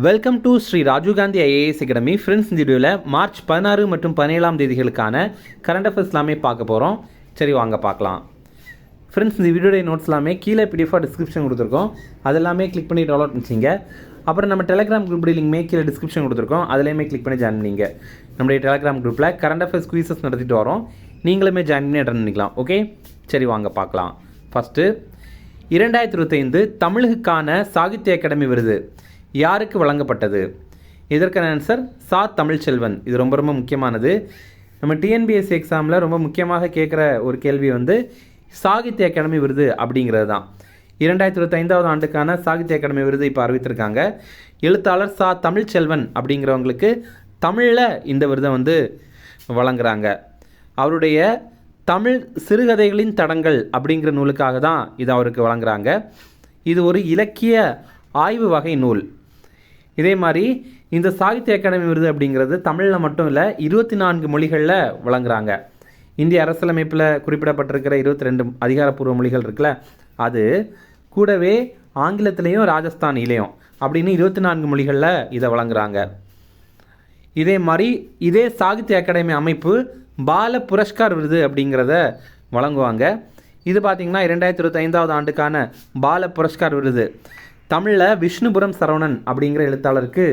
Welcome to Shri Rajiv Gandhi IAS academy. Friends, இந்த வீடியோவில் March 16 மற்றும் 17 தேதிகளுக்கான கரண்ட் அஃபேர்ஸ் எல்லாமே பார்க்க போகிறோம். சரி, வாங்க பார்க்கலாம். ஃப்ரெண்ட்ஸ், இந்த வீடியோடைய நோட்ஸ் எல்லாமே கீழே பிடிஎஃபாக டிஸ்கிரிப்ஷன் கொடுத்துருக்கோம். அதெல்லாமே கிளிக் பண்ணி டவுன்லோட் பண்ணிச்சிங்க. அப்புறம் நம்ம டெலிகிராம் குரூப் லிங்க்மே கீழே டிஸ்கிரிப்ஷன் கொடுத்துருக்கோம். அதிலேயுமே கிளிக் பண்ணி ஜாயின் பண்ணிங்க. நம்முடைய டெலிகிராம் குரூப்பில் கரண்ட் அஃபேர்ஸ் குயிசஸ் நடத்திட்டு வரோம். நீங்களுமே ஜாயின் பண்ணி அட்டன் பண்ணிக்கலாம். ஓகே, சரி வாங்க பார்க்கலாம். ஃபஸ்ட்டு, 2025 தமிழுக்கான சாகித்ய அகாடமி விருது யாருக்கு வழங்கப்பட்டது? இதற்கான ஆன்சர் சா தமிழ்ச்செல்வன். இது ரொம்ப ரொம்ப முக்கியமானது. நம்ம டிஎன்பிஎஸ்சி எக்ஸாமில் ரொம்ப முக்கியமாக கேட்குற ஒரு கேள்வி சாகித்ய அகாடமி விருது அப்படிங்கிறது தான். 2025 ஆண்டுக்கான சாகித்ய அகாடமி விருது இப்போ அறிவித்திருக்காங்க. எழுத்தாளர் சா தமிழ்ச்செல்வன் அப்படிங்கிறவங்களுக்கு தமிழில் இந்த விருதை வழங்குறாங்க. அவருடைய தமிழ் சிறுகதைகளின் தடங்கள் அப்படிங்கிற நூலுக்காக தான் இது அவருக்கு வழங்குறாங்க. இது ஒரு இலக்கிய ஆய்வு வகை நூல். இதே மாதிரி இந்த சாகித்ய அகாடமி விருது அப்படிங்கிறது தமிழில் மட்டும் இல்லை, 24 மொழிகளில் வழங்குறாங்க. இந்திய அரசியலமைப்பில் குறிப்பிடப்பட்டிருக்கிற 22 அதிகாரப்பூர்வ மொழிகள் இருக்குல்ல, அது கூடவே ஆங்கிலத்திலையும் ராஜஸ்தானிலையும் அப்படின்னு 24 மொழிகளில் இதை வழங்குறாங்க. இதே மாதிரி இதே சாகித்ய அகாடமி அமைப்பு பால புரஸ்கார் விருது அப்படிங்கிறத வழங்குவாங்க. இது பார்த்திங்கன்னா 2025 ஆண்டுக்கான பால புரஸ்கார் விருது தமிழில் விஷ்ணுபுரம் சரவணன் அப்படிங்கிற எழுத்தாளருக்கு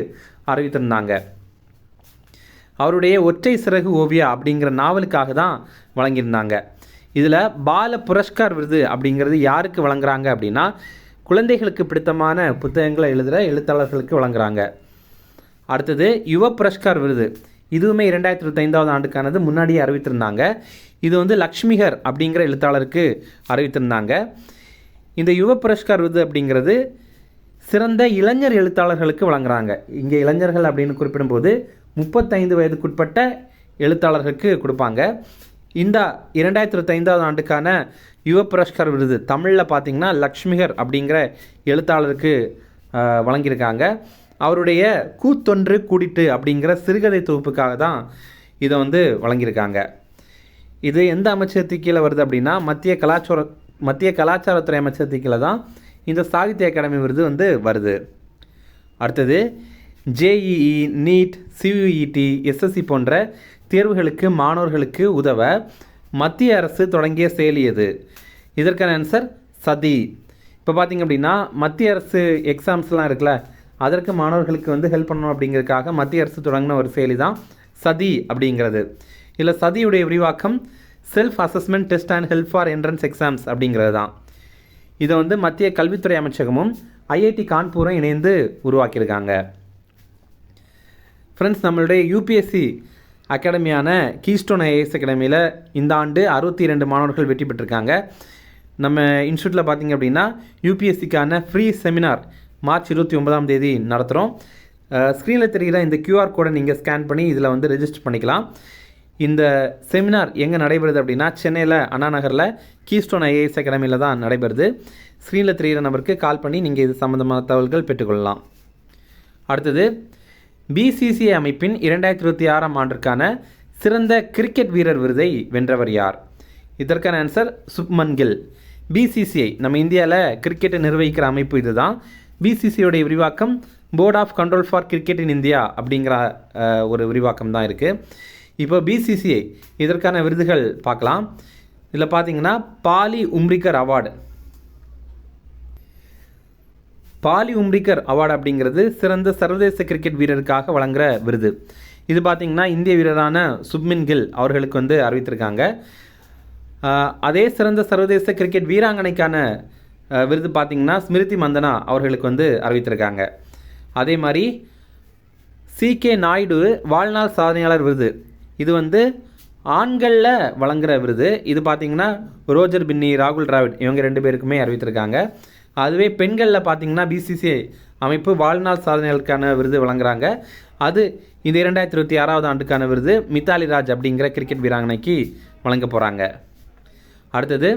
அறிவித்திருந்தாங்க. அவருடைய ஒற்றை சிறகு ஓவியா அப்படிங்கிற நாவலுக்காக தான் வழங்கியிருந்தாங்க. இதில் பால புரஸ்கார் விருது அப்படிங்கிறது யாருக்கு வழங்குறாங்க அப்படின்னா, குழந்தைகளுக்கு பிடித்தமான புத்தகங்களை எழுதுகிற எழுத்தாளர்களுக்கு வழங்குறாங்க. அடுத்தது யுவ புரஸ்கார் விருது. இதுவுமே 2025 ஆண்டுக்கானது, முன்னாடியே அறிவித்திருந்தாங்க. இது லக்ஷ்மிகர் அப்படிங்கிற எழுத்தாளருக்கு அறிவித்திருந்தாங்க. இந்த யுவ புரஸ்கார் விருது அப்படிங்கிறது சிறந்த இளைஞர் எழுத்தாளர்களுக்கு வழங்குறாங்க. இங்கே இளைஞர்கள் அப்படின்னு குறிப்பிடும்போது 35 வயதுக்குட்பட்ட எழுத்தாளர்களுக்கு கொடுப்பாங்க. இந்த 2025 ஆண்டுக்கான யுவ புரஸ்கார் விருது தமிழில் பார்த்திங்கன்னா லக்ஷ்மிகர் அப்படிங்கிற எழுத்தாளருக்கு வழங்கியிருக்காங்க. அவருடைய கூத்தொன்று கூடிட்டு அப்படிங்கிற சிறுகதை தொகுப்புக்காக தான் இதை வழங்கியிருக்காங்க. இது எந்த அமைச்சகத்துக்கு கீழே வருது அப்படின்னா, மத்திய கலாச்சாரத்துறை அமைச்சகத்துக்கு கீழே தான் இந்த சாகித்ய அகாடமி விருது வருது. அடுத்தது, ஜேஇஇ, நீட், சியுஇடி, எஸ்எஸ்சி போன்ற தேர்வுகளுக்கு மாணவர்களுக்கு உதவ மத்திய அரசு தொடங்கிய செயலி எது? இதற்கான ஆன்சர் சதி. இப்போ பார்த்திங்க அப்படின்னா, மத்திய அரசு எக்ஸாம்ஸ்லாம் இருக்குல்ல, அதற்கு மாணவர்களுக்கு ஹெல்ப் பண்ணணும் அப்படிங்கிறதுக்காக மத்திய அரசு தொடங்கின ஒரு செயலி தான் சதி அப்படிங்கிறது. இதில் சதியுடைய விரிவாக்கம் self assessment test and help for entrance exams அப்படிங்கிறது தான். இதை மத்திய கல்வித்துறை அமைச்சகமும் ஐஐடி கான்பூரும் இணைந்து உருவாக்கியிருக்காங்க. ஃப்ரெண்ட்ஸ், நம்மளுடைய யூபிஎஸ்சி அகாடமியான கீஸ்டோன் ஐஏஎஸ் அகாடமியில் இந்த ஆண்டு 62 மாணவர்கள் வெற்றி பெற்றிருக்காங்க. நம்ம இன்ஸ்டியூட்டில் பார்த்திங்க அப்படின்னா யூபிஎஸ்சிக்கான ஃப்ரீ செமினார் மார்ச் 29 தேதி நடத்துகிறோம். ஸ்க்ரீனில் தெரிகிற இந்த கியூஆர் கோடை நீங்கள் ஸ்கேன் பண்ணி இதில் ரெஜிஸ்டர் பண்ணிக்கலாம். இந்த செமினார் எங்கே நடைபெறுது அப்படின்னா, சென்னையில் அண்ணா நகரில் கீஸ்டோன் ஐஏஎஸ் அகாடமியில் தான் நடைபெறுது. ஸ்க்ரீனில் தெரிகிற நம்பருக்கு கால் பண்ணி நீங்கள் இது சம்மந்தமான தகவல்கள் பெற்றுக்கொள்ளலாம். அடுத்தது, பிசிசிஐ அமைப்பின் 2026 ஆண்டிற்கான சிறந்த கிரிக்கெட் வீரர் விருதை வென்றவர் யார்? இதற்கான ஆன்சர் சுப்மன் கில். பிசிசிஐ நம்ம இந்தியாவில் கிரிக்கெட்டை நிர்வகிக்கிற அமைப்பு இது தான். பிசிசிஐயோடைய விரிவாக்கம் board of control for cricket in India அப்படிங்கிற ஒரு விரிவாக்கம் தான் இருக்குது. இப்போ பிசிசிஐ இதற்கான விருதுகள் பார்க்கலாம். இதில் பார்த்தீங்கன்னா poly Umrigar award. Poly Umrigar award அப்படிங்கிறது சிறந்த சர்வதேச கிரிக்கெட் வீரருக்காக வழங்குகிற விருது. இது பார்த்திங்கன்னா இந்திய வீரரான சுப்மன் கில் அவர்களுக்கு அறிவித்திருக்காங்க. அதே சிறந்த சர்வதேச கிரிக்கெட் வீராங்கனைக்கான விருது பார்த்திங்கன்னா ஸ்மிருதி மந்தனா அவர்களுக்கு அறிவித்திருக்காங்க. அதே மாதிரி சிகே நாயுடு வாழ்நாள் சாதனையாளர் விருது. இது ஆண்களில் வழங்குகிற விருது. இது பார்த்திங்கன்னா ரோஜர் பின்னி, ராகுல் டிராவிட் இவங்க 2 பேருக்குமே அறிவித்திருக்காங்க. அதுவே பெண்களில் பார்த்திங்கன்னா பிசிசிஐ அமைப்பு வாழ்நாள் சாதனைகளுக்கான விருது வழங்குறாங்க. அது இந்த 2026 ஆண்டுக்கான விருது மித்தாலி ராஜ் அப்படிங்கிற கிரிக்கெட் வீராங்கனைக்கு வழங்க போகிறாங்க. அடுத்தது,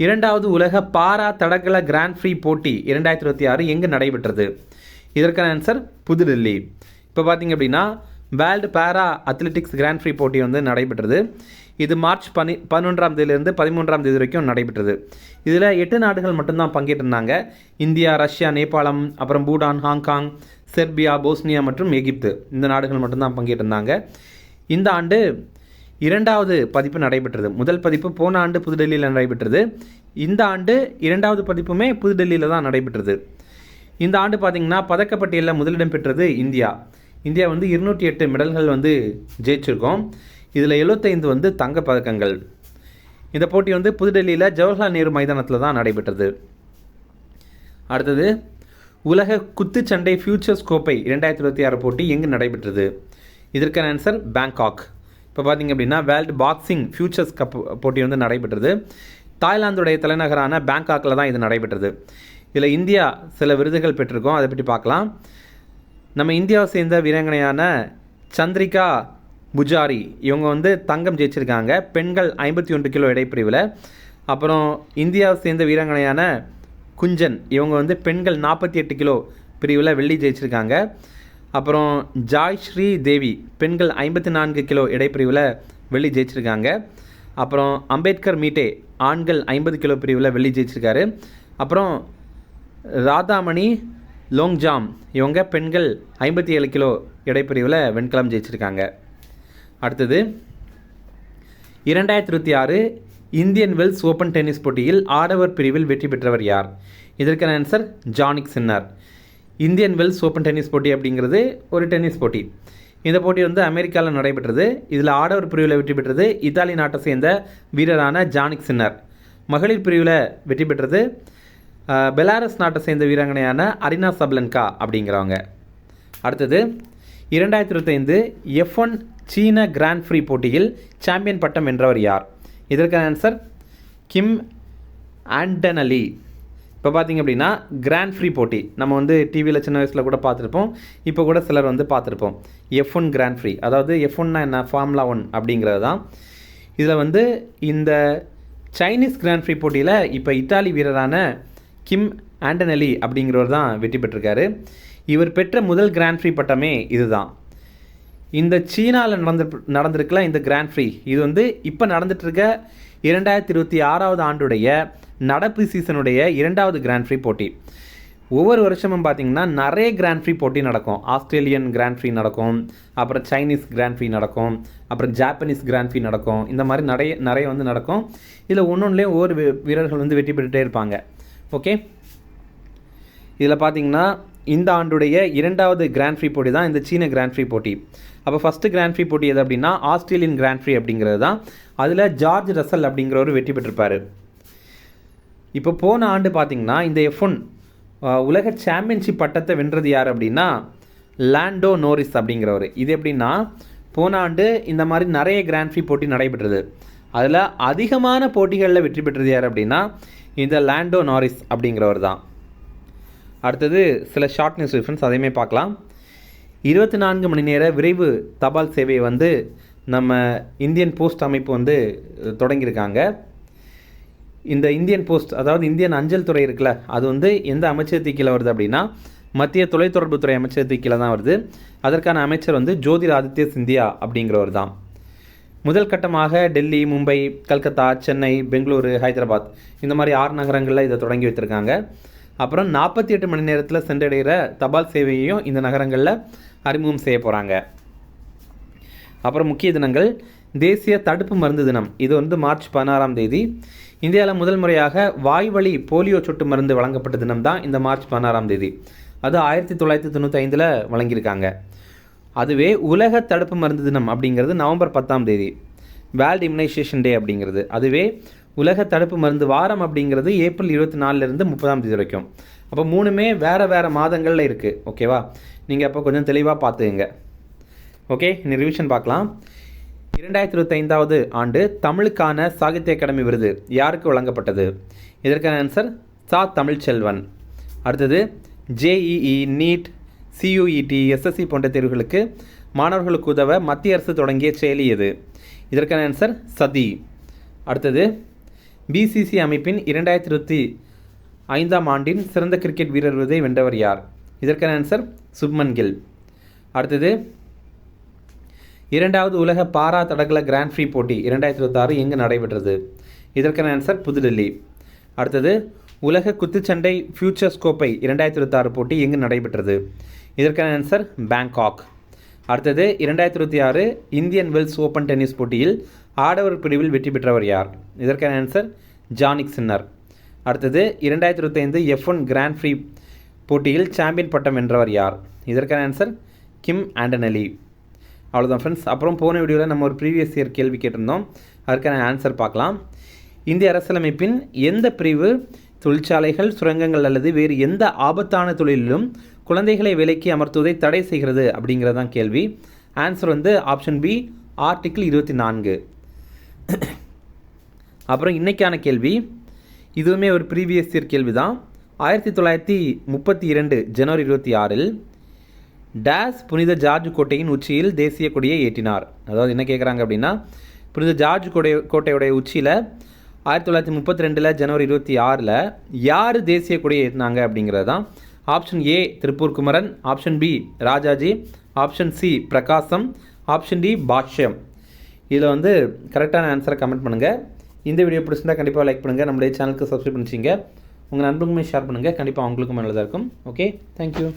2வது உலக பாரா தடகள கிராண்ட் ஃப்ரீ போட்டி 2026 எங்கு நடைபெற்றது? இதற்கான ஆன்சர் புதுடில்லி. இப்போ பார்த்திங்க அப்படின்னா வேர்ல்டு பாரா அத்லெட்டிக்ஸ் கிராண்ட் ஃப்ரீ போட்டி நடைபெற்றது. இது மார்ச் 11 தேதியிலிருந்து 13 தேதி வரைக்கும் நடைபெற்றது. இதில் 8 நாடுகள் மட்டும்தான் பங்கேற்றிருந்தாங்க. இந்தியா, ரஷ்யா, நேபாளம், அப்புறம் பூடான், ஹாங்காங், செர்பியா, போஸ்னியா மற்றும் எகிப்து இந்த நாடுகள் மட்டும்தான் பங்கேற்றிருந்தாங்க. இந்த ஆண்டு 2வது பதிப்பு நடைபெற்றது. முதல் பதிப்பு போன ஆண்டு புதுடெல்லியில் நடைபெற்றது. இந்த ஆண்டு 2வது பதிப்புமே புதுடெல்லியில் தான் நடைபெற்றது. இந்த ஆண்டு பார்த்திங்கன்னா பதக்கப்பட்டியலில் முதலிடம் பெற்றது இந்தியா. இந்தியா வந்து 208 மெடல்கள் வந்து ஜெயிச்சிருக்கோம். இதில் 75 வந்து தங்கப் பதக்கங்கள். இந்த போட்டி வந்து புதுடெல்லியில் ஜவஹர்லால் நேரு மைதானத்தில் தான் நடைபெற்றது. அடுத்தது உலக குத்துச்சண்டை ஃபியூச்சர்ஸ் கோப்பை 2026 போட்டி எங்கு நடைபெற்றது? இதற்கான ஆன்சர் பேங்காக். இப்போ பார்த்திங்க அப்படின்னா வேர்ல்டு பாக்ஸிங் ஃபியூச்சர்ஸ் கப் போட்டி வந்து நடைபெற்றது. தாய்லாந்துடைய தலைநகரான பேங்காக்கில் தான் இது நடைபெற்றது. இதில் இந்தியா சில விருதுகள் பெற்றிருக்கோம், அதை பற்றி பார்க்கலாம். நம்ம இந்தியாவை சேர்ந்த வீராங்கனையான சந்திரிகா புஜாரி இவங்க வந்து தங்கம் ஜெயிச்சிருக்காங்க பெண்கள் 51 கிலோ எடைப்பிரிவில். அப்புறம் இந்தியாவை சேர்ந்த வீராங்கனையான குஞ்சன் இவங்க வந்து பெண்கள் 48 கிலோ பிரிவில் வெள்ளி ஜெயிச்சிருக்காங்க. அப்புறம் ஜாய்ஸ்ரீ தேவி பெண்கள் 54 கிலோ எடைப்பிரிவில் வெள்ளி ஜெயிச்சிருக்காங்க. அப்புறம் அம்பேத்கர் மீட்டே ஆண்கள் 50 கிலோ பிரிவில் வெள்ளி ஜெயிச்சிருக்காரு. அப்புறம் ராதாமணி லோங்ஜாம் இவங்க பெண்கள் 57 கிலோ எடைப்பிரிவில் வெண்கலம் ஜெயிச்சிருக்காங்க. அடுத்தது 2026 இந்தியன் வெல்ஸ் ஓப்பன் டென்னிஸ் போட்டியில் ஆடவர் பிரிவில் வெற்றி பெற்றவர் யார்? இதற்கான answer Jannik Sinner. Indian Wells open tennis போட்டி அப்படிங்கிறது ஒரு டென்னிஸ் போட்டி. இந்த போட்டி வந்து அமெரிக்காவில் நடைபெற்றது. இதில் ஆடவர் பிரிவில் வெற்றி பெற்றது இத்தாலி நாட்டை சேர்ந்த வீரரான ஜானிக் சின்னர். மகளிர் பிரிவில் வெற்றி பெற்றது பெலாரஸ் நாட்டை சேர்ந்த வீராங்கனையான அரினா சப்லன்கா அப்படிங்கிறவங்க. அடுத்தது 2025 F1 சீன கிராண்ட் ஃப்ரீ போட்டியில் சாம்பியன் பட்டம் வென்றவர் யார்? இதற்கான ஆன்சர் கிம் ஆண்டனலி. இப்போ பார்த்திங்க அப்படின்னா கிராண்ட் ஃப்ரீ போட்டி நம்ம வந்து டிவியில் சின்ன வயசில் கூட பார்த்துருப்போம், இப்போ கூட சிலர் வந்து பார்த்துருப்போம். F1 கிராண்ட் ஃப்ரீ, அதாவது F1னா என்ன, ஃபார்முலா 1 அப்படிங்கிறது தான். இதில் வந்து இந்த சைனீஸ் கிராண்ட் ஃப்ரீ போட்டியில் இப்போ இத்தாலி வீரரான கிம் ஆண்டனலி அப்படிங்கிறவர் தான் வெற்றி பெற்றிருக்காரு. இவர் பெற்ற முதல் கிராண்ட் ஃப்ரீ பட்டமே இதுதான். இந்த சீனாவில் நடந்திருக்கல இந்த கிராண்ட் ஃப்ரீ, இது வந்து இப்போ நடந்துகிட்ருக்க 2026வது ஆண்டுடைய நடப்பு சீசனுடைய 2வது கிராண்ட் ஃப்ரீ போட்டி. ஒவ்வொரு வருஷமும் பார்த்திங்கன்னா நிறைய கிராண்ட் ஃப்ரீ போட்டி நடக்கும். ஆஸ்திரேலியன் கிராண்ட் ஃப்ரீ நடக்கும், அப்புறம் சைனீஸ் கிராண்ட் ஃப்ரீ நடக்கும், அப்புறம் ஜாப்பனீஸ் கிராண்ட் ஃப்ரீ நடக்கும். இந்த மாதிரி நிறைய வந்து நடக்கும். இதில் ஒவ்வொன்றுலேயும் ஒவ்வொரு வீரர்கள் வந்து வெற்றி பெற்றுட்டே இருப்பாங்க. ஓகே, இதில் பார்த்திங்கன்னா இந்த ஆண்டுடைய 2வது கிராண்ட் ஃப்ரீ போட்டி தான் இந்த சீன கிராண்ட் ஃப்ரீ போட்டி. அப்போ ஃபஸ்ட்டு கிராண்ட் ஃப்ரீ போட்டி எது அப்படின்னா ஆஸ்திரேலியன் கிராண்ட் ஃப்ரீ அப்படிங்கிறது தான். அதில் ஜார்ஜ் ரசல் அப்படிங்கிறவர் வெற்றி பெற்றிருப்பார். இப்போ போன ஆண்டு பார்த்திங்கன்னா இந்த F1 உலக சாம்பியன்ஷிப் பட்டத்தை வென்றது யார் அப்படின்னா லாண்டோ நோரிஸ் அப்படிங்கிறவர். இது எப்படின்னா போன ஆண்டு இந்த மாதிரி நிறைய கிராண்ட் ஃப்ரீ போட்டி நடைபெற்றது. அதில் அதிகமான போட்டிகளில் வெற்றி பெற்றது யார் அப்படின்னா இந்த லாண்டோ நாரிஸ் அப்படிங்கிறவர் தான். அடுத்தது சில ஷார்ட் நியூஸ் ரிஃபரன்ஸ், அதையுமே பார்க்கலாம். 24 மணி நேர விரைவு தபால் சேவையை வந்து நம்ம இந்தியன் போஸ்ட் அமைப்பு வந்து தொடங்கியிருக்காங்க. இந்த இந்தியன் போஸ்ட், அதாவது இந்தியன் அஞ்சல் துறை இருக்குல்ல, அது வந்து எந்த அமைச்சகத்துக்கு கீழே வருது அப்படின்னா மத்திய தொலைத்தொடர்புத்துறை அமைச்சகத்துக்கு கீழே தான் வருது. அதற்கான அமைச்சர் வந்து ஜோதிராதித்ய சிந்தியா அப்படிங்கிறவர் தான். முதல் கட்டமாக டெல்லி, மும்பை, கல்கத்தா, சென்னை, பெங்களூரு, ஹைதராபாத் இந்த மாதிரி 6 நகரங்களில் இதை தொடங்கி வைத்திருக்காங்க. அப்புறம் 48 மணி நேரத்தில் சென்றடைகிற தபால் சேவையையும் இந்த நகரங்களில் அறிமுகம் செய்ய போகிறாங்க. அப்புறம் முக்கிய தினங்கள், தேசிய தடுப்பு மருந்து தினம், இது வந்து மார்ச் 16ஆம் தேதி. இந்தியாவில் முதல் முறையாக வாய்வழி போலியோ சொட்டு மருந்து வழங்கப்பட்ட தினம் தான் இந்த மார்ச் 16ஆம் தேதி. அது 1995 வழங்கியிருக்காங்க. அதுவே உலக தடுப்பு மருந்து தினம் அப்படிங்கிறது நவம்பர் 10ஆம் தேதி, வேர்ல்டு இம்யூனைசேஷன் டே அப்படிங்கிறது. அதுவே உலக தடுப்பு மருந்து வாரம் அப்படிங்கிறது ஏப்ரல் 24 30ஆம் தேதி வரைக்கும். அப்போ 3மே வேறு மாதங்களில் இருக்குது. ஓகேவா, நீங்கள் அப்போ கொஞ்சம் தெளிவாக பார்த்துங்க. ஓகே, இன்னும் ரிவிஷன் பார்க்கலாம். 2025வது ஆண்டு தமிழுக்கான சாகித்ய அகாடமி விருது யாருக்கு வழங்கப்பட்டது? இதற்கான ஆன்சர் சா தமிழ்ச்செல்வன். அடுத்தது JEE, நீட், CUET, SSC போன்ற தேர்வுகளுக்கு மாணவர்களுக்கு உதவ மத்திய அரசு தொடங்கிய செயலி எது? இதற்கான ஆன்சர் சதி. அடுத்தது BCC அமைப்பின் 2025ஆம் ஆண்டின் சிறந்த கிரிக்கெட் வீரர் விருதை வென்றவர் யார்? இதற்கான ஆன்சர் சுப்மன் கில். அடுத்தது 2வது உலக பாரா தடகள கிராண்ட் ஃப்ரீ போட்டி 2026 எங்கு நடைபெற்றது? இதற்கான ஆன்சர் புதுடெல்லி. அடுத்தது உலக குத்துச்சண்டை ஃபியூச்சர்ஸ் கோப்பை 2026 போட்டி எங்கு நடைபெற்றது? இதற்கான ஆன்சர் பேங்காக். அடுத்தது 2026 இந்தியன் வெல்ஸ் ஓப்பன் டென்னிஸ் போட்டியில் ஆடவர் பிரிவில் வெற்றி பெற்றவர் யார்? இதற்கான ஆன்சர் ஜானிக் சின்னர். அடுத்தது 2025 F1 கிராண்ட் ஃப்ரீ போட்டியில் சாம்பியன் பட்டம் வென்றவர் யார்? இதற்கான ஆன்சர் கிம் ஆண்டனலி. அவ்வளோதான் ஃப்ரெண்ட்ஸ். அப்புறம் போன வீடியோவில் நம்ம ஒரு ப்ரீவியஸ் இயர் கேள்வி கேட்டிருந்தோம், அதற்கான ஆன்சர் பார்க்கலாம். இந்திய அரசியலமைப்பின் எந்த பிரிவு தொழிற்சாலைகள், சுரங்கங்கள் அல்லது வேறு எந்த ஆபத்தான தொழிலிலும் குழந்தைகளை வேலைக்கு அமர்த்துவதை தடை செய்கிறது அப்படிங்கிறது தான் கேள்வி. ஆன்சர் வந்து ஆப்ஷன் பி, ஆர்டிக்கிள் 24. அப்புறம் இன்றைக்கான கேள்வி, இதுவுமே ஒரு ப்ரீவியஸ் இயர் கேள்வி தான். 1932 ஜனவரி 26 டேஸ் புனித ஜார்ஜ் கோட்டையின் உச்சியில் தேசிய கொடியை ஏற்றினார். அதாவது என்ன கேட்குறாங்க அப்படின்னா, புனித ஜார்ஜ் கோட்டையுடைய உச்சியில் 1932 ஜனவரி 26 யார் தேசிய கொடியை ஏற்றினாங்க அப்படிங்கிறது தான். Option A Tiruppur Kumaran, option B Rajaji, option C Prakasam, option D Bhashyam. இதில் வந்து கரெக்டான ஆன்சரை கமெண்ட் பண்ணுங்கள். இந்த வீடியோ பிடிச்சிருந்தால் கண்டிப்பாக லைக் பண்ணுங்கள், நம்மளுடைய சேனலுக்கு சப்ஸ்கிரைப் பண்ணிச்சிங்க, உங்கள் நண்பர்களுமே ஷேர் பண்ணுங்கள், கண்டிப்பாக அவங்களுக்கும் நல்லதாக இருக்கும். Okay, thank you.